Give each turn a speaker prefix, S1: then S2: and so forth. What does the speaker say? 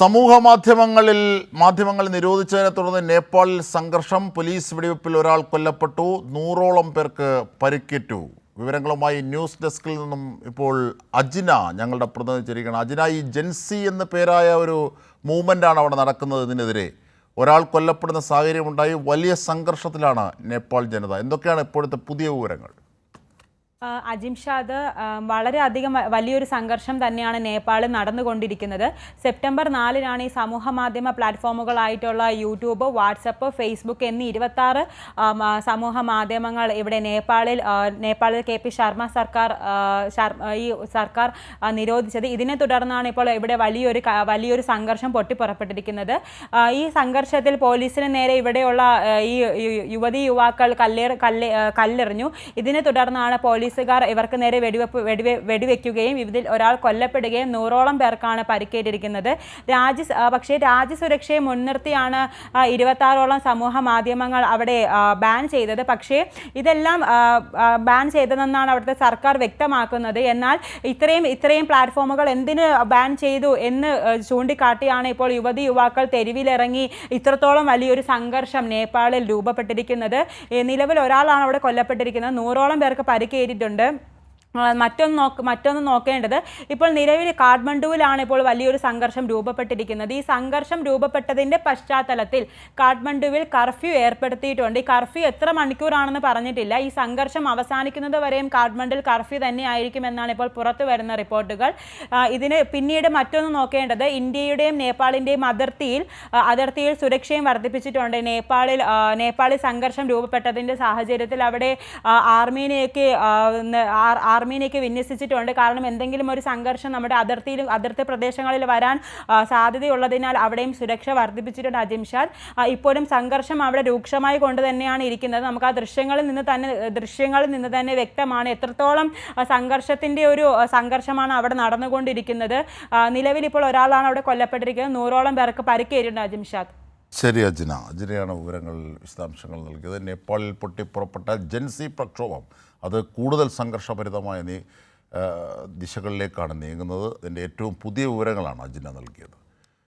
S1: മാധ്യമങ്ങൾ നിരോധിച്ചതിനെ തുടർന്ന് നേപ്പാളിൽ സംഘർഷം. പോലീസ് വെടിവെപ്പിൽ ഒരാൾ കൊല്ലപ്പെട്ടു, 100ഓളം പേർക്ക് പരിക്കേറ്റു. വിവരങ്ങളുമായി ന്യൂസ് ഡെസ്കിൽ നിന്നും ഇപ്പോൾ അജിന ഞങ്ങളുടെ പ്രതിനിധി ചേരുകയാണ്. അജിന, ഈ ജെൻസി എന്ന പേരായ ഒരു മൂവ്മെൻ്റാണ് അവിടെ നടക്കുന്നത്. ഇതിനെതിരെ ഒരാൾ കൊല്ലപ്പെടുന്ന സാഹചര്യമുണ്ടായി. വലിയ സംഘർഷത്തിലാണ് നേപ്പാൾ ജനത. എന്തൊക്കെയാണ് ഇപ്പോഴത്തെ പുതിയ വിവരങ്ങൾ?
S2: അജിംഷാദ്, വളരെയധികം വലിയൊരു സംഘർഷം തന്നെയാണ് നേപ്പാളിൽ നടന്നുകൊണ്ടിരിക്കുന്നത്. സെപ്റ്റംബർ 4 ഈ സമൂഹ മാധ്യമ പ്ലാറ്റ്ഫോമുകളായിട്ടുള്ള യൂട്യൂബ്, വാട്സപ്പ്, ഫേസ്ബുക്ക് എന്നീ 26 സമൂഹ മാധ്യമങ്ങൾ ഇവിടെ നേപ്പാളിൽ KP ശർമ്മ സർക്കാർ നിരോധിച്ചത്. ഇതിനെ തുടർന്നാണ് ഇപ്പോൾ ഇവിടെ വലിയൊരു സംഘർഷം പൊട്ടിപ്പുറപ്പെട്ടിരിക്കുന്നത്. ഈ സംഘർഷത്തിൽ പോലീസിന് നേരെ ഇവിടെയുള്ള ഈ യുവാക്കൾ കല്ലെറിഞ്ഞു. ഇതിനെ തുടർന്നാണ് പോലീസുകാർ ഇവർക്ക് നേരെ വെടിവെക്കുകയും ഇതിൽ ഒരാൾ കൊല്ലപ്പെടുകയും 100ഓളം പേർക്കാണ് പരിക്കേറ്റിരിക്കുന്നത്. പക്ഷേ രാജ്യസുരക്ഷയെ മുൻനിർത്തിയാണ് 26ഓളം സമൂഹ മാധ്യമങ്ങൾ അവിടെ ബാൻ ചെയ്തത്. പക്ഷേ ഇതെല്ലാം ബാൻ ചെയ്തതെന്നാണ് അവിടുത്തെ സർക്കാർ വ്യക്തമാക്കുന്നത്. എന്നാൽ ഇത്രയും പ്ലാറ്റ്ഫോമുകൾ എന്തിന് ബാൻ ചെയ്തു എന്ന് ചൂണ്ടിക്കാട്ടിയാണ് ഇപ്പോൾ യുവാക്കൾ തെരുവിലിറങ്ങി ഇത്രത്തോളം വലിയൊരു സംഘർഷം നേപ്പാളിൽ രൂപപ്പെട്ടിരിക്കുന്നത്. നിലവിൽ ഒരാളാണ് അവിടെ കൊല്ലപ്പെട്ടിരിക്കുന്നത്, 100ഓളം പേർക്ക് പരിക്കേറ്റിട്ടുണ്ട്. മറ്റൊന്ന് നോക്കേണ്ടത്, ഇപ്പോൾ നിലവിൽ കാഠ്മണ്ഡുവിലാണ് ഇപ്പോൾ വലിയൊരു സംഘർഷം രൂപപ്പെട്ടിരിക്കുന്നത്. ഈ സംഘർഷം രൂപപ്പെട്ടതിൻ്റെ പശ്ചാത്തലത്തിൽ കാഠ്മണ്ഡുവിൽ കർഫ്യൂ ഏർപ്പെടുത്തിയിട്ടുണ്ട്. ഈ കർഫ്യൂ എത്ര മണിക്കൂറാണെന്ന് പറഞ്ഞിട്ടില്ല. ഈ സംഘർഷം അവസാനിക്കുന്നത് വരെയും കാഠ്മണ്ഡുവിൽ കർഫ്യൂ തന്നെ ആയിരിക്കുമെന്നാണ് ഇപ്പോൾ പുറത്തു വരുന്ന റിപ്പോർട്ടുകൾ. ഇതിന് പിന്നീട് മറ്റൊന്ന് നോക്കേണ്ടത്, ഇന്ത്യയുടെയും നേപ്പാളിൻ്റെയും അതിർത്തിയിൽ സുരക്ഷയും വർദ്ധിപ്പിച്ചിട്ടുണ്ട്. നേപ്പാളിൽ സംഘർഷം രൂപപ്പെട്ടതിൻ്റെ സാഹചര്യത്തിൽ അവിടെ ആർമീനെയൊക്കെ വിന്യസിച്ചിട്ടുണ്ട്. കാരണം എന്തെങ്കിലും ഒരു സംഘർഷം നമ്മുടെ അതിർത്തി പ്രദേശങ്ങളിൽ വരാൻ സാധ്യതയുള്ളതിനാൽ അവിടെയും സുരക്ഷ വർദ്ധിപ്പിച്ചിട്ടുണ്ട്. അജിംഷാദ്, ഇപ്പോഴും സംഘർഷം അവിടെ രൂക്ഷമായി കൊണ്ട് തന്നെയാണ് ഇരിക്കുന്നത്. നമുക്ക് ആ ദൃശ്യങ്ങളിൽ നിന്ന് തന്നെ വ്യക്തമാണ് എത്രത്തോളം സംഘർഷത്തിൻ്റെ ഒരു സംഘർഷമാണ് അവിടെ നടന്നുകൊണ്ടിരിക്കുന്നത്. നിലവിൽ ഇപ്പോൾ ഒരാളാണ് അവിടെ കൊല്ലപ്പെട്ടിരിക്കുന്നത്, 100ഓളം പേർക്ക് പരിക്കേറ്റിട്ടുണ്ട്. അജിംഷാദ്,
S1: ശരി അജിനയാണ് വിശദാംശങ്ങൾ നൽകിയത്. നേപ്പാളിൽ പൊട്ടിപ്പുറപ്പെട്ട ജെൻസി പ്രക്ഷോഭം അത് കൂടുതൽ സംഘർഷഭരിതമായ ദിശകളിലേക്കാണ് നീങ്ങുന്നത്. അതിൻ്റെ ഏറ്റവും പുതിയ വിവരങ്ങളാണ് അജിന നൽകിയത്.